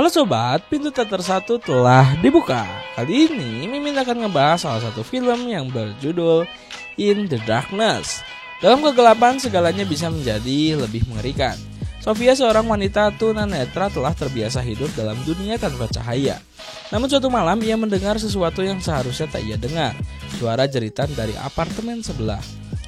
Halo sobat, pintu teater 1 telah dibuka. Kali ini Mimin akan ngebahas salah satu film yang berjudul In the Darkness. Dalam kegelapan segalanya bisa menjadi lebih mengerikan. Sofia, seorang wanita tunanetra, telah terbiasa hidup dalam dunia tanpa cahaya. Namun suatu malam ia mendengar sesuatu yang seharusnya tak ia dengar. Suara jeritan dari apartemen sebelah.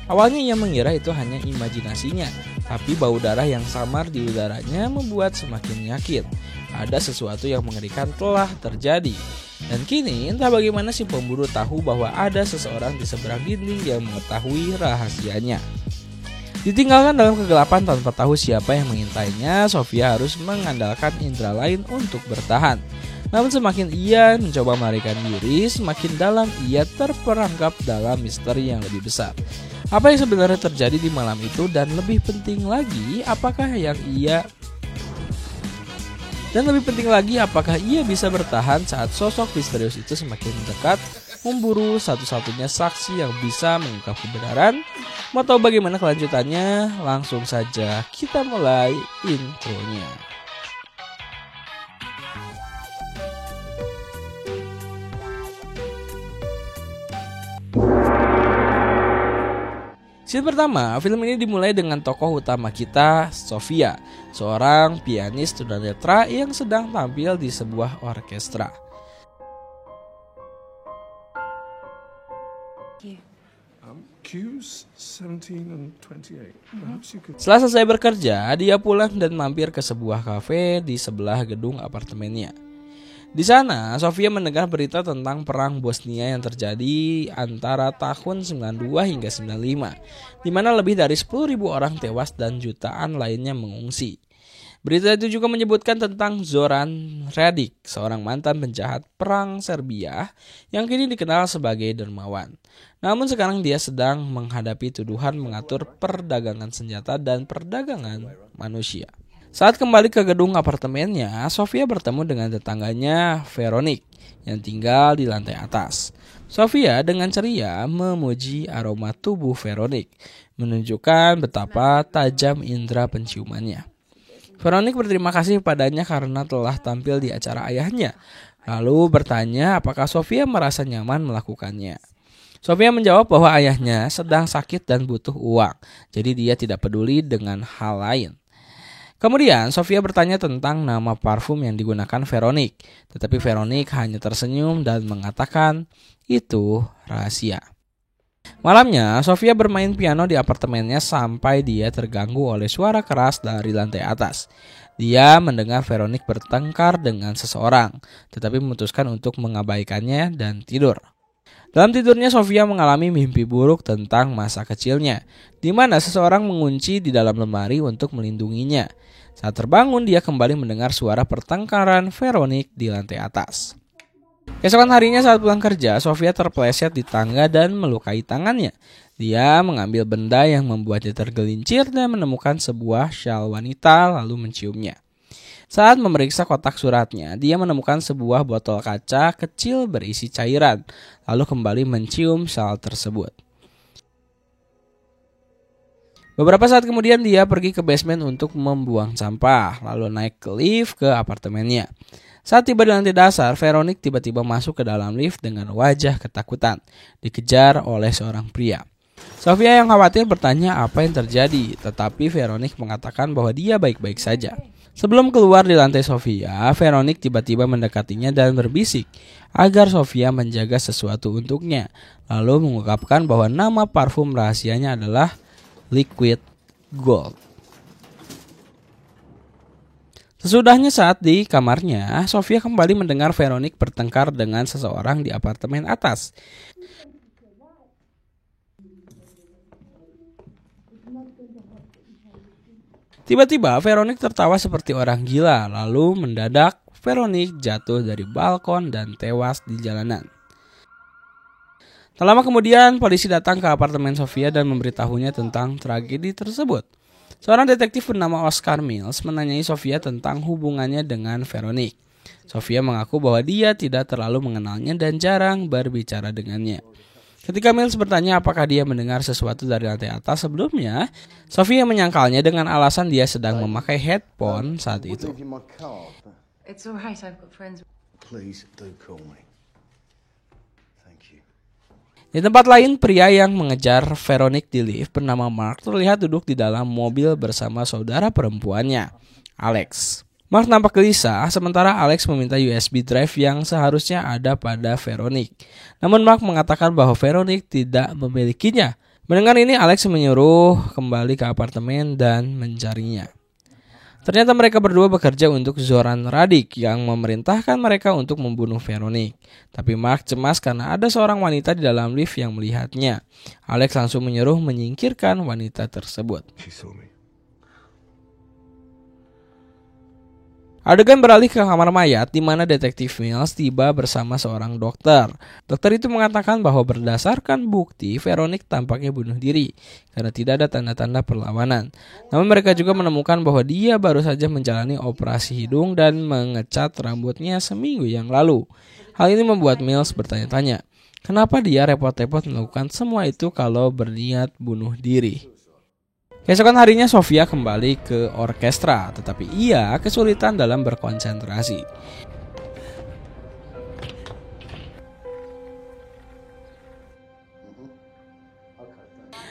Awalnya ia mengira itu hanya imajinasinya, tapi bau darah yang samar di udaranya membuat semakin yakin ada sesuatu yang mengerikan telah terjadi. Dan kini entah bagaimana si pemburu tahu bahwa ada seseorang di seberang dinding yang mengetahui rahasianya. Ditinggalkan dalam kegelapan tanpa tahu siapa yang mengintainya, Sofia harus mengandalkan indera lain untuk bertahan. Namun semakin ia mencoba melarikan diri, semakin dalam ia terperangkap dalam misteri yang lebih besar. Apa yang sebenarnya terjadi di malam itu, dan lebih penting lagi, apakah ia bisa bertahan saat sosok misterius itu semakin mendekat, memburu satu-satunya saksi yang bisa mengungkap kebenaran. Mau tahu bagaimana kelanjutannya? Langsung saja kita mulai intronya. Scene pertama, film ini dimulai dengan tokoh utama kita, Sofia, seorang pianis tunanetra yang sedang tampil di sebuah orkestra. Setelah selesai bekerja, dia pulang dan mampir ke sebuah kafe di sebelah gedung apartemennya. Di sana, Sofia mendengar berita tentang perang Bosnia yang terjadi antara tahun 92 hingga 95, di mana lebih dari 10.000 orang tewas dan jutaan lainnya mengungsi. Berita itu juga menyebutkan tentang Zoran Radic, seorang mantan penjahat perang Serbia yang kini dikenal sebagai dermawan. Namun sekarang dia sedang menghadapi tuduhan mengatur perdagangan senjata dan perdagangan manusia. Saat kembali ke gedung apartemennya, Sofia bertemu dengan tetangganya, Veronik, yang tinggal di lantai atas. Sofia dengan ceria memuji aroma tubuh Veronik, menunjukkan betapa tajam indera penciumannya. Veronik berterima kasih padanya karena telah tampil di acara ayahnya, lalu bertanya apakah Sofia merasa nyaman melakukannya. Sofia menjawab bahwa ayahnya sedang sakit dan butuh uang, jadi dia tidak peduli dengan hal lain. Kemudian Sofia bertanya tentang nama parfum yang digunakan Veronik, tetapi Veronik hanya tersenyum dan mengatakan itu rahasia. Malamnya, Sofia bermain piano di apartemennya sampai dia terganggu oleh suara keras dari lantai atas. Dia mendengar Veronik bertengkar dengan seseorang, tetapi memutuskan untuk mengabaikannya dan tidur. Dalam tidurnya, Sofia mengalami mimpi buruk tentang masa kecilnya, di mana seseorang mengunci di dalam lemari untuk melindunginya. Saat terbangun, dia kembali mendengar suara pertengkaran Veronik di lantai atas. Keesokan harinya saat pulang kerja, Sofia terpeleset di tangga dan melukai tangannya. Dia mengambil benda yang membuatnya tergelincir dan menemukan sebuah syal wanita lalu menciumnya. Saat memeriksa kotak suratnya, dia menemukan sebuah botol kaca kecil berisi cairan, lalu kembali mencium syal tersebut. Beberapa saat kemudian dia pergi ke basement untuk membuang sampah, lalu naik ke lift ke apartemennya. Saat tiba di lantai dasar, Veronik tiba-tiba masuk ke dalam lift dengan wajah ketakutan, dikejar oleh seorang pria. Sofia yang khawatir bertanya apa yang terjadi, tetapi Veronik mengatakan bahwa dia baik-baik saja. Sebelum keluar di lantai Sofia, Veronik tiba-tiba mendekatinya dan berbisik agar Sofia menjaga sesuatu untuknya, lalu mengungkapkan bahwa nama parfum rahasianya adalah Liquid Gold. Sesudahnya saat di kamarnya, Sofia kembali mendengar Veronik bertengkar dengan seseorang di apartemen atas. Tiba-tiba Veronik tertawa seperti orang gila, lalu mendadak Veronik jatuh dari balkon dan tewas di jalanan. Tak lama kemudian, polisi datang ke apartemen Sofia dan memberitahunya tentang tragedi tersebut. Seorang detektif bernama Oscar Mills menanyai Sofia tentang hubungannya dengan Veronik. Sofia mengaku bahwa dia tidak terlalu mengenalnya dan jarang berbicara dengannya. Ketika Mills bertanya apakah dia mendengar sesuatu dari lantai atas sebelumnya, Sofia menyangkalnya dengan alasan dia sedang memakai headphone saat itu. It's all right, I've got friends. Please do call me. Thank you. Di tempat lain, pria yang mengejar Veronique di lift bernama Mark terlihat duduk di dalam mobil bersama saudara perempuannya, Alex. Mark nampak gelisah, sementara Alex meminta USB drive yang seharusnya ada pada Veronique. Namun Mark mengatakan bahwa Veronique tidak memilikinya. Mendengar ini, Alex menyuruh kembali ke apartemen dan mencarinya. Ternyata mereka berdua bekerja untuk Zoran Radic yang memerintahkan mereka untuk membunuh Veronique. Tapi Mark cemas karena ada seorang wanita di dalam lift yang melihatnya. Alex langsung menyuruh menyingkirkan wanita tersebut. She saw me. Adegan beralih ke kamar mayat di mana detektif Mills tiba bersama seorang dokter. Dokter itu mengatakan bahwa berdasarkan bukti Veronique tampaknya bunuh diri karena tidak ada tanda-tanda perlawanan. Namun mereka juga menemukan bahwa dia baru saja menjalani operasi hidung dan mengecat rambutnya seminggu yang lalu. Hal ini membuat Mills bertanya-tanya, kenapa dia repot-repot melakukan semua itu kalau berniat bunuh diri. Keesokan harinya Sofia kembali ke orkestra, tetapi ia kesulitan dalam berkonsentrasi.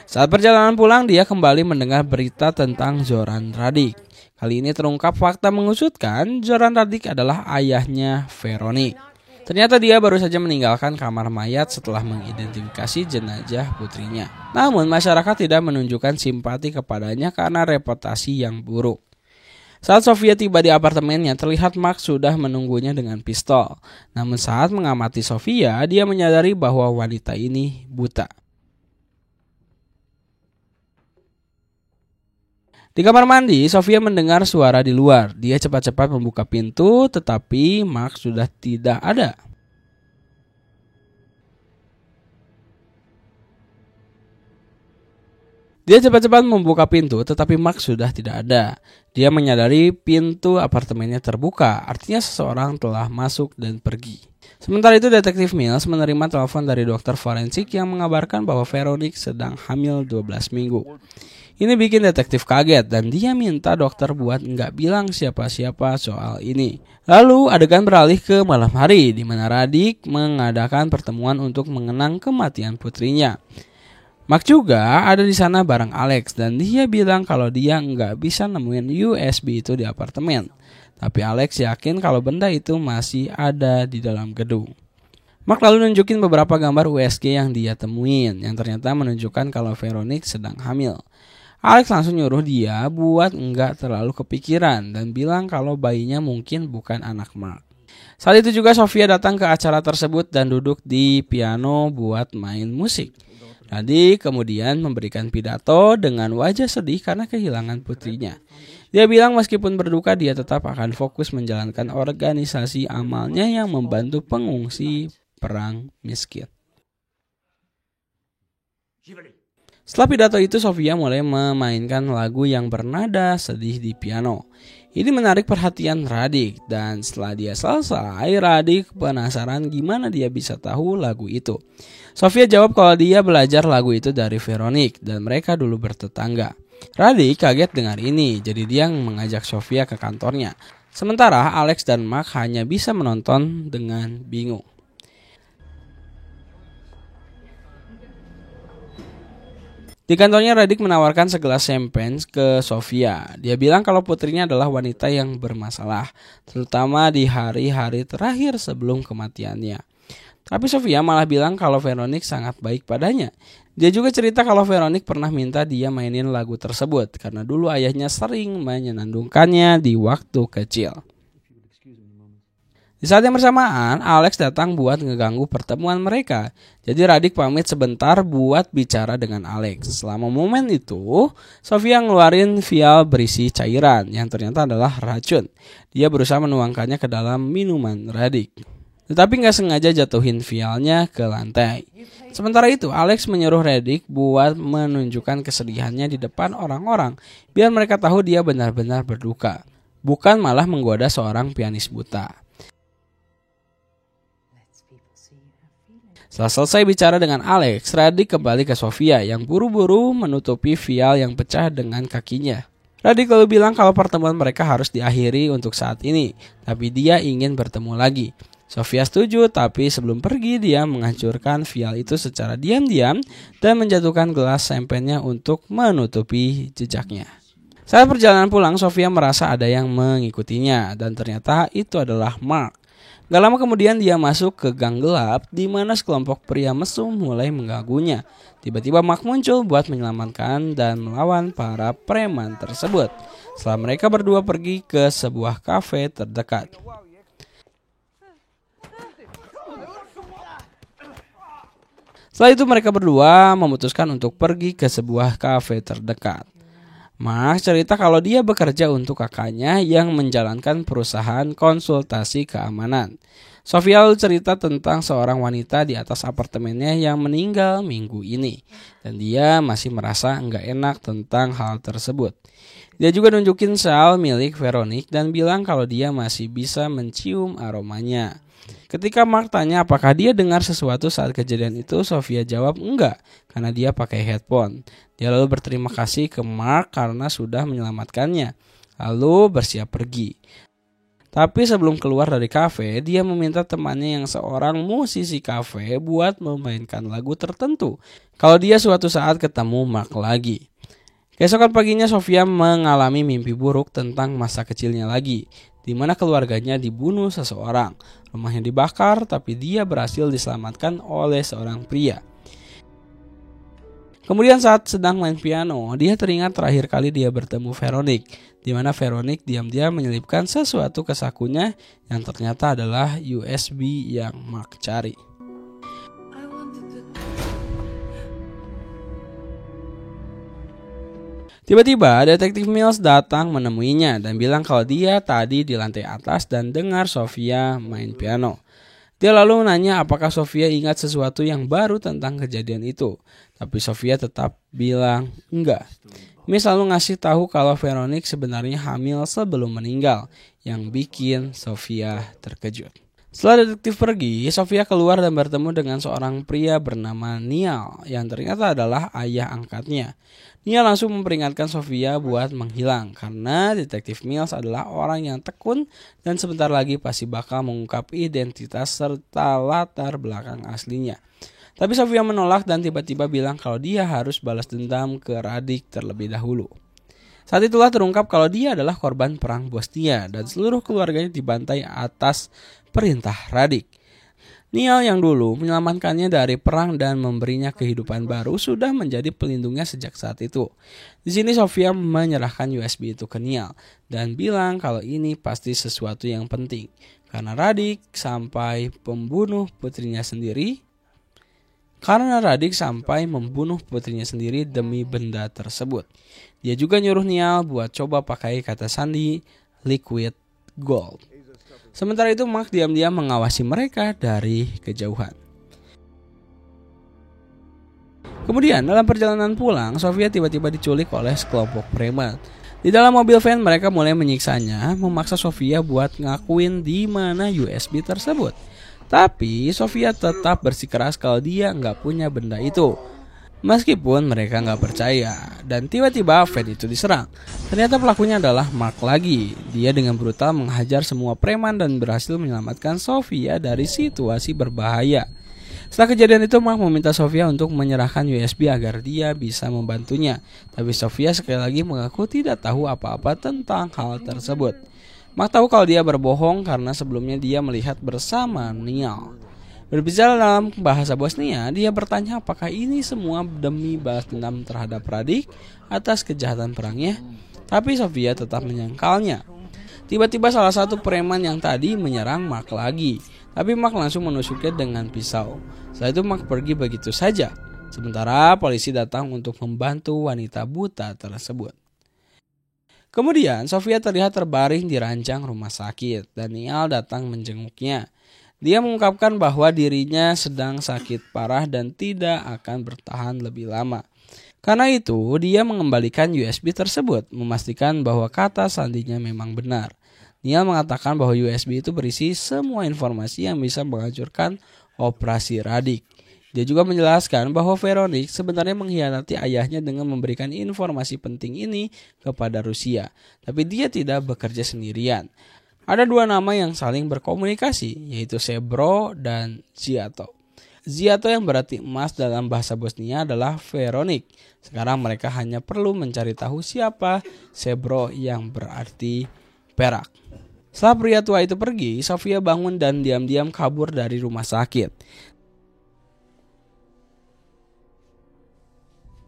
Saat perjalanan pulang, dia kembali mendengar berita tentang Zoran Radic. Kali ini terungkap fakta mengejutkan, Zoran Radic adalah ayahnya Veronique. Ternyata dia baru saja meninggalkan kamar mayat setelah mengidentifikasi jenazah putrinya. Namun masyarakat tidak menunjukkan simpati kepadanya karena reputasi yang buruk. Saat Sofia tiba di apartemennya, terlihat Mark sudah menunggunya dengan pistol. Namun saat mengamati Sofia, dia menyadari bahwa wanita ini buta. Di kamar mandi, Sofia mendengar suara di luar. Dia cepat-cepat membuka pintu, tetapi Mark sudah tidak ada. Dia cepat-cepat membuka pintu, tetapi Mark sudah tidak ada. Dia menyadari pintu apartemennya terbuka, artinya seseorang telah masuk dan pergi. Sementara itu, detektif Mills menerima telepon dari dokter forensik yang mengabarkan bahwa Veronique sedang hamil 12 minggu. Ini bikin detektif kaget dan dia minta dokter buat nggak bilang siapa-siapa soal ini. Lalu adegan beralih ke malam hari di mana Radic mengadakan pertemuan untuk mengenang kematian putrinya. Mark juga ada di sana bareng Alex dan dia bilang kalau dia nggak bisa nemuin USB itu di apartemen. Tapi Alex yakin kalau benda itu masih ada di dalam gedung. Mark lalu nunjukin beberapa gambar USG yang dia temuin yang ternyata menunjukkan kalau Veronique sedang hamil. Alex langsung nyuruh dia buat nggak terlalu kepikiran dan bilang kalau bayinya mungkin bukan anak Mark. Saat itu juga Sofia datang ke acara tersebut dan duduk di piano buat main musik. Radic kemudian memberikan pidato dengan wajah sedih karena kehilangan putrinya. Dia bilang meskipun berduka dia tetap akan fokus menjalankan organisasi amalnya yang membantu pengungsi perang miskin. Setelah pidato itu, Sofia mulai memainkan lagu yang bernada sedih di piano. Ini menarik perhatian Radic dan setelah dia selesai, Radic penasaran gimana dia bisa tahu lagu itu. Sofia jawab kalau dia belajar lagu itu dari Veronique dan mereka dulu bertetangga. Radic kaget dengar ini, jadi dia mengajak Sofia ke kantornya. Sementara Alex dan Mark hanya bisa menonton dengan bingung. Di kantornya Radic menawarkan segelas champagne ke Sofia. Dia bilang kalau putrinya adalah wanita yang bermasalah, terutama di hari-hari terakhir sebelum kematiannya. Tapi Sofia malah bilang kalau Veronique sangat baik padanya. Dia juga cerita kalau Veronique pernah minta dia mainin lagu tersebut karena dulu ayahnya sering menyenandungkannya di waktu kecil. Di saat yang bersamaan, Alex datang buat ngeganggu pertemuan mereka. Jadi Radic pamit sebentar buat bicara dengan Alex. Selama momen itu, Sofia ngeluarin vial berisi cairan yang ternyata adalah racun. Dia berusaha menuangkannya ke dalam minuman Radic. Tetapi nggak sengaja jatuhin vialnya ke lantai. Sementara itu, Alex menyuruh Radic buat menunjukkan kesedihannya di depan orang-orang, biar mereka tahu dia benar-benar berduka, bukan malah menggoda seorang pianis buta. Setelah selesai bicara dengan Alex, Radic kembali ke Sofia yang buru-buru menutupi vial yang pecah dengan kakinya. Radik lalu bilang kalau pertemuan mereka harus diakhiri untuk saat ini, tapi dia ingin bertemu lagi. Sofia setuju, tapi sebelum pergi dia menghancurkan vial itu secara diam-diam dan menjatuhkan gelas champagne-nya untuk menutupi jejaknya. Saat perjalanan pulang, Sofia merasa ada yang mengikutinya dan ternyata itu adalah Mark. Gak lama kemudian dia masuk ke gang gelap di mana sekelompok pria mesum mulai mengganggunya. Tiba-tiba Mark muncul buat menyelamatkan dan melawan para preman tersebut. Setelah mereka berdua pergi ke sebuah kafe terdekat. Setelah itu mereka berdua memutuskan untuk pergi ke sebuah kafe terdekat. Mark cerita kalau dia bekerja untuk kakaknya yang menjalankan perusahaan konsultasi keamanan. Sofia lalu cerita tentang seorang wanita di atas apartemennya yang meninggal minggu ini. Dan dia masih merasa nggak enak tentang hal tersebut. Dia juga nunjukin sal milik Veronique dan bilang kalau dia masih bisa mencium aromanya. Ketika Mark tanya apakah dia dengar sesuatu saat kejadian itu, Sofia jawab enggak karena dia pakai headphone. Dia lalu berterima kasih ke Mark karena sudah menyelamatkannya, lalu bersiap pergi. Tapi sebelum keluar dari kafe, dia meminta temannya yang seorang musisi kafe buat memainkan lagu tertentu kalau dia suatu saat ketemu Mark lagi. Keesokan paginya Sofia mengalami mimpi buruk tentang masa kecilnya lagi, di mana keluarganya dibunuh seseorang. Rumahnya dibakar, tapi dia berhasil diselamatkan oleh seorang pria. Kemudian saat sedang main piano, dia teringat terakhir kali dia bertemu Veronique, di mana Veronique diam-diam menyelipkan sesuatu ke sakunya yang ternyata adalah USB yang Mark cari. Tiba-tiba detektif Mills datang menemuinya dan bilang kalau dia tadi di lantai atas dan dengar Sofia main piano. Dia lalu menanya apakah Sofia ingat sesuatu yang baru tentang kejadian itu. Tapi Sofia tetap bilang enggak. Mills lalu ngasih tahu kalau Veronique sebenarnya hamil sebelum meninggal, yang bikin Sofia terkejut. Setelah detektif pergi, Sofia keluar dan bertemu dengan seorang pria bernama Neal yang ternyata adalah ayah angkatnya. Neal langsung memperingatkan Sofia buat menghilang karena detektif Mills adalah orang yang tekun dan sebentar lagi pasti bakal mengungkap identitas serta latar belakang aslinya. Tapi Sofia menolak dan tiba-tiba bilang kalau dia harus balas dendam ke Radik terlebih dahulu. Saat itulah terungkap kalau dia adalah korban perang Bosnia dan seluruh keluarganya dibantai atas perintah Radik. Neal yang dulu menyelamatkannya dari perang dan memberinya kehidupan baru sudah menjadi pelindungnya sejak saat itu. Di sini Sofia menyerahkan USB itu ke Neal dan bilang kalau ini pasti sesuatu yang penting karena Radik sampai membunuh putrinya sendiri demi benda tersebut. Dia juga nyuruh Neal buat coba pakai kata sandi liquid gold. Sementara itu Mark diam-diam mengawasi mereka dari kejauhan. Kemudian dalam perjalanan pulang, Sofia tiba-tiba diculik oleh sekelompok preman. Di dalam mobil van mereka mulai menyiksanya, memaksa Sofia buat ngakuin di mana USB tersebut. Tapi Sofia tetap bersikeras kalau dia nggak punya benda itu. Meskipun mereka nggak percaya, dan tiba-tiba van itu diserang. Ternyata pelakunya adalah Mark lagi. Dia dengan brutal menghajar semua preman dan berhasil menyelamatkan Sofia dari situasi berbahaya. Setelah kejadian itu, Mark meminta Sofia untuk menyerahkan USB agar dia bisa membantunya. Tapi Sofia sekali lagi mengaku tidak tahu apa-apa tentang hal tersebut. Mark tahu kalau dia berbohong karena sebelumnya dia melihat bersama Neal. Berbicara dalam bahasa Bosnia, dia bertanya apakah ini semua demi balas dendam terhadap Radik atas kejahatan perangnya. Tapi Sofia tetap menyangkalnya. Tiba-tiba salah satu preman yang tadi menyerang Mark lagi. Tapi Mark langsung menusuknya dengan pisau. Setelah itu Mark pergi begitu saja. Sementara polisi datang untuk membantu wanita buta tersebut. Kemudian Sofia terlihat terbaring di ranjang rumah sakit dan Neal datang menjenguknya. Dia mengungkapkan bahwa dirinya sedang sakit parah dan tidak akan bertahan lebih lama. Karena itu, dia mengembalikan USB tersebut, memastikan bahwa kata sandinya memang benar. Neal mengatakan bahwa USB itu berisi semua informasi yang bisa menghancurkan operasi Radik. Dia juga menjelaskan bahwa Veronique sebenarnya mengkhianati ayahnya dengan memberikan informasi penting ini kepada Rusia. Tapi dia tidak bekerja sendirian. Ada dua nama yang saling berkomunikasi, yaitu Sebro dan Ziato. Ziato yang berarti emas dalam bahasa Bosnia adalah Veronique. Sekarang mereka hanya perlu mencari tahu siapa Sebro yang berarti perak. Setelah pria tua itu pergi, Sofia bangun dan diam-diam kabur dari rumah sakit.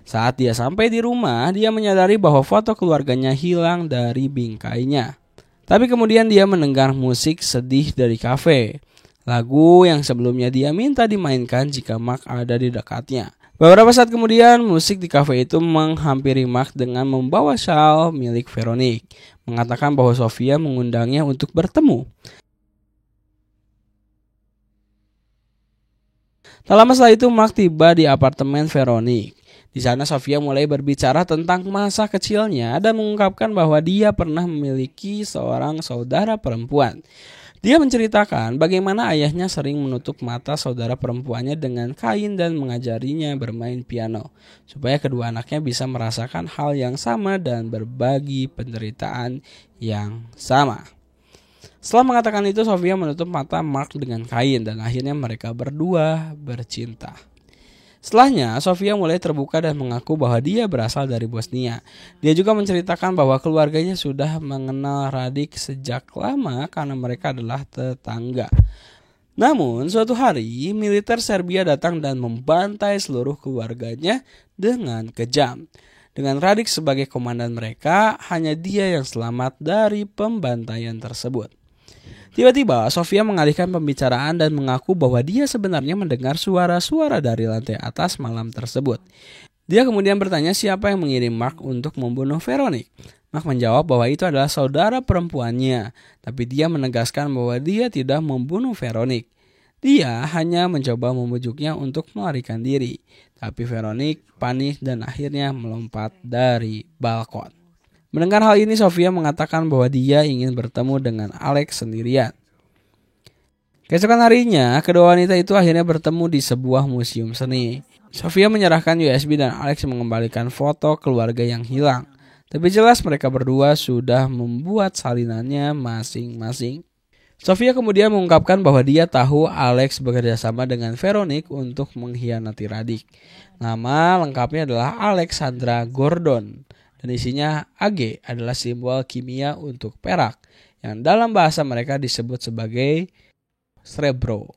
Saat dia sampai di rumah, dia menyadari bahwa foto keluarganya hilang dari bingkainya. Tapi kemudian dia mendengar musik sedih dari kafe. Lagu yang sebelumnya dia minta dimainkan jika Mark ada di dekatnya. Beberapa saat kemudian, musik di kafe itu menghampiri Mark dengan membawa shawl milik Veronique, mengatakan bahwa Sofia mengundangnya untuk bertemu. Tak lama setelah itu, Mark tiba di apartemen Veronique. Di sana Sofia mulai berbicara tentang masa kecilnya dan mengungkapkan bahwa dia pernah memiliki seorang saudara perempuan. Dia menceritakan bagaimana ayahnya sering menutup mata saudara perempuannya dengan kain dan mengajarinya bermain piano, supaya kedua anaknya bisa merasakan hal yang sama dan berbagi penderitaan yang sama. Setelah mengatakan itu, Sofia menutup mata Mark dengan kain dan akhirnya mereka berdua bercinta. Setelahnya, Sofia mulai terbuka dan mengaku bahwa dia berasal dari Bosnia. Dia juga menceritakan bahwa keluarganya sudah mengenal Radic sejak lama karena mereka adalah tetangga. Namun, suatu hari, militer Serbia datang dan membantai seluruh keluarganya dengan kejam. Dengan Radic sebagai komandan mereka, hanya dia yang selamat dari pembantaian tersebut. Tiba-tiba, Sofia mengalihkan pembicaraan dan mengaku bahwa dia sebenarnya mendengar suara-suara dari lantai atas malam tersebut. Dia kemudian bertanya siapa yang mengirim Mark untuk membunuh Veronique. Mark menjawab bahwa itu adalah saudara perempuannya, tapi dia menegaskan bahwa dia tidak membunuh Veronique. Dia hanya mencoba membujuknya untuk melarikan diri, tapi Veronique panik dan akhirnya melompat dari balkon. Mendengar hal ini, Sofia mengatakan bahwa dia ingin bertemu dengan Alex sendirian. Keesokan harinya, kedua wanita itu akhirnya bertemu di sebuah museum seni. Sofia menyerahkan USB dan Alex mengembalikan foto keluarga yang hilang. Tapi jelas mereka berdua sudah membuat salinannya masing-masing. Sofia kemudian mengungkapkan bahwa dia tahu Alex bekerja sama dengan Veronique untuk mengkhianati Radic. Nama lengkapnya adalah Alexandra Gordon. Dan isinya Ag adalah simbol kimia untuk perak yang dalam bahasa mereka disebut sebagai Srebro.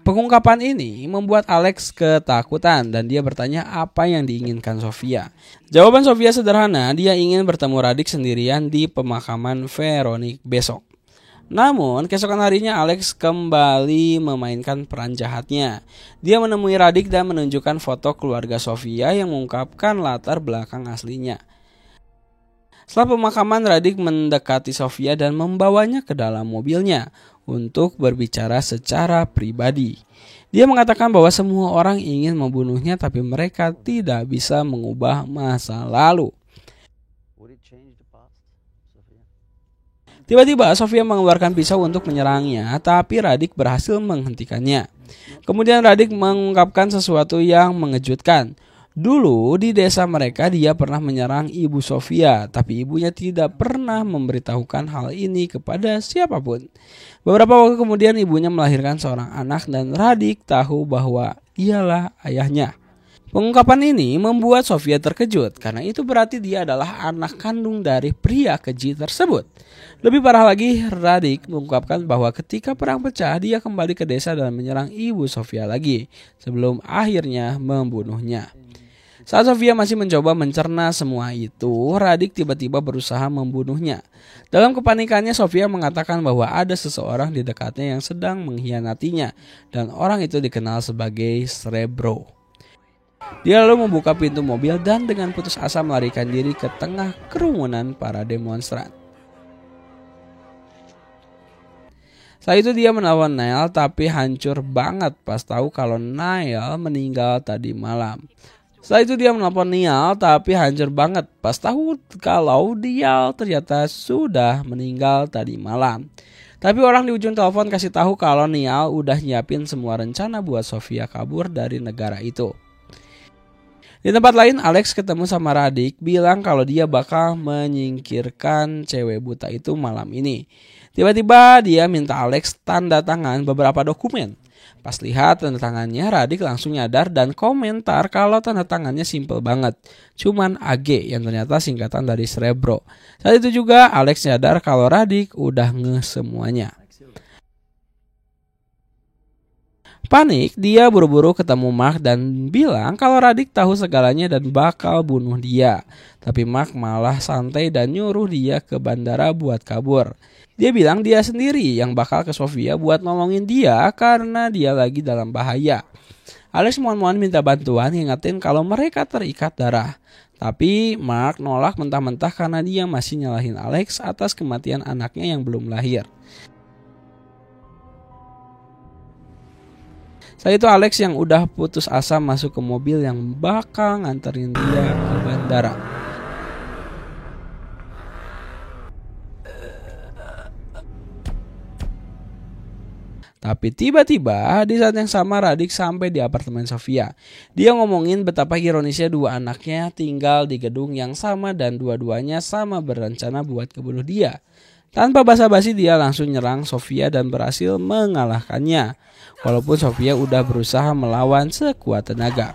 Pengungkapan ini membuat Alex ketakutan dan dia bertanya apa yang diinginkan Sofia. Jawaban Sofia sederhana, dia ingin bertemu Radic sendirian di pemakaman Veronique besok. Namun, keesokan harinya Alex kembali memainkan peran jahatnya. Dia menemui Radic dan menunjukkan foto keluarga Sofia yang mengungkapkan latar belakang aslinya. Setelah pemakaman, Radic mendekati Sofia dan membawanya ke dalam mobilnya untuk berbicara secara pribadi. Dia mengatakan bahwa semua orang ingin membunuhnya tapi mereka tidak bisa mengubah masa lalu. Tiba-tiba Sofia mengeluarkan pisau untuk menyerangnya, tapi Radic berhasil menghentikannya. Kemudian Radic mengungkapkan sesuatu yang mengejutkan. Dulu di desa mereka dia pernah menyerang ibu Sofia, tapi ibunya tidak pernah memberitahukan hal ini kepada siapapun. Beberapa waktu kemudian ibunya melahirkan seorang anak dan Radic tahu bahwa ialah ayahnya. Pengungkapan ini membuat Sofia terkejut karena itu berarti dia adalah anak kandung dari pria keji tersebut. Lebih parah lagi, Radic mengungkapkan bahwa ketika perang pecah dia kembali ke desa dan menyerang ibu Sofia lagi sebelum akhirnya membunuhnya. Saat Sofia masih mencoba mencerna semua itu, Radic tiba-tiba berusaha membunuhnya. Dalam kepanikannya, Sofia mengatakan bahwa ada seseorang di dekatnya yang sedang mengkhianatinya dan orang itu dikenal sebagai Srebro. Dia lalu membuka pintu mobil dan dengan putus asa melarikan diri ke tengah kerumunan para demonstran. Setelah itu dia menelepon Nail tapi hancur banget pas tahu kalau Nail meninggal tadi malam. Setelah itu dia menelpon Niall tapi hancur banget pas tahu kalau dia ternyata sudah meninggal tadi malam. Tapi orang di ujung telepon kasih tahu kalau Niall udah nyiapin semua rencana buat Sofia kabur dari negara itu. Di tempat lain, Alex ketemu sama Radhik, bilang kalau dia bakal menyingkirkan cewek buta itu malam ini. Tiba-tiba dia minta Alex tanda tangan beberapa dokumen. Pas lihat tanda tangannya, Radhik langsung nyadar dan komentar kalau tanda tangannya simple banget. Cuman AG yang ternyata singkatan dari Cerebro. Saat itu juga Alex nyadar kalau Radhik udah semuanya. Panik, dia buru-buru ketemu Mark dan bilang kalau Radhik tahu segalanya dan bakal bunuh dia. Tapi Mark malah santai dan nyuruh dia ke bandara buat kabur. Dia bilang dia sendiri yang bakal ke Sofia buat nolongin dia karena dia lagi dalam bahaya. Alex mohon-mohon minta bantuan, ngingetin kalau mereka terikat darah. Tapi Mark nolak mentah-mentah karena dia masih nyalahin Alex atas kematian anaknya yang belum lahir. Saat itu Alex yang udah putus asa masuk ke mobil yang bakal nganterin dia ke bandara. Tapi tiba-tiba di saat yang sama Radhik sampai di apartemen Sofia. Dia ngomongin betapa ironisnya dua anaknya tinggal di gedung yang sama dan dua-duanya sama berencana buat kebunuh dia. Tanpa basa-basi dia langsung nyerang Sofia dan berhasil mengalahkannya. Walaupun Sofia udah berusaha melawan sekuat tenaga.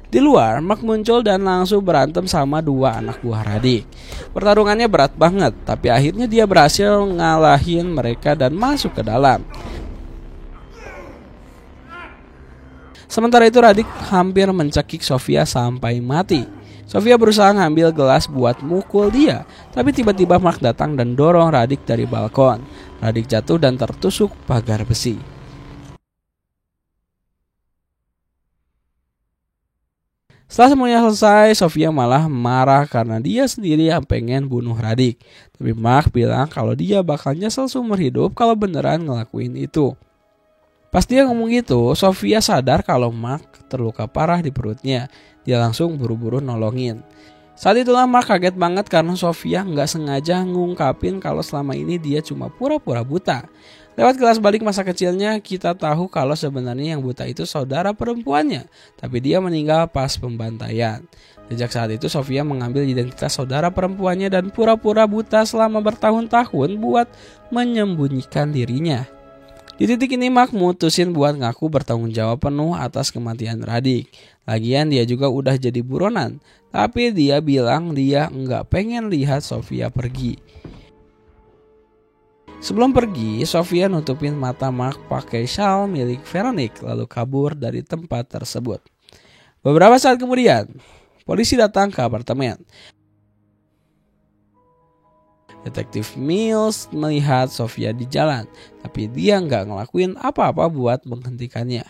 Di luar, Mark muncul dan langsung berantem sama dua anak buah Radhik. Pertarungannya berat banget, tapi akhirnya dia berhasil ngalahin mereka dan masuk ke dalam. Sementara itu Radhik hampir mencekik Sofia sampai mati. Sofia berusaha ngambil gelas buat mukul dia, tapi tiba-tiba Mark datang dan dorong Radhik dari balkon. Radhik jatuh dan tertusuk pagar besi. Setelah semuanya selesai, Sofia malah marah karena dia sendiri yang pengen bunuh Radhik. Tapi Mark bilang kalau dia bakal nyesel seumur hidup kalau beneran ngelakuin itu. Pas dia ngomong gitu, Sofia sadar kalau Mark terluka parah di perutnya. Dia langsung buru-buru nolongin. Saat itulah Mark kaget banget karena Sofia nggak sengaja ngungkapin kalau selama ini dia cuma pura-pura buta. Lewat kelas balik masa kecilnya, kita tahu kalau sebenarnya yang buta itu saudara perempuannya. Tapi dia meninggal pas pembantaian. Sejak saat itu Sofia mengambil identitas saudara perempuannya dan pura-pura buta selama bertahun-tahun buat menyembunyikan dirinya. Di titik ini Mark mutusin buat ngaku bertanggung jawab penuh atas kematian Radhik. Lagian dia juga udah jadi buronan. Tapi dia bilang dia nggak pengen lihat Sofia pergi. Sebelum pergi, Sofia nutupin mata Mark pakai shawl milik Veronique lalu kabur dari tempat tersebut. Beberapa saat kemudian, polisi datang ke apartemen. Detektif Mills melihat Sofia di jalan, tapi dia nggak ngelakuin apa-apa buat menghentikannya.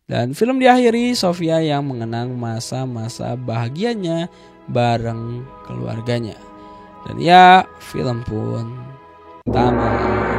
Dan film diakhiri Sofia yang mengenang masa-masa bahagianya bareng keluarganya. Dan ya, film pun tamat.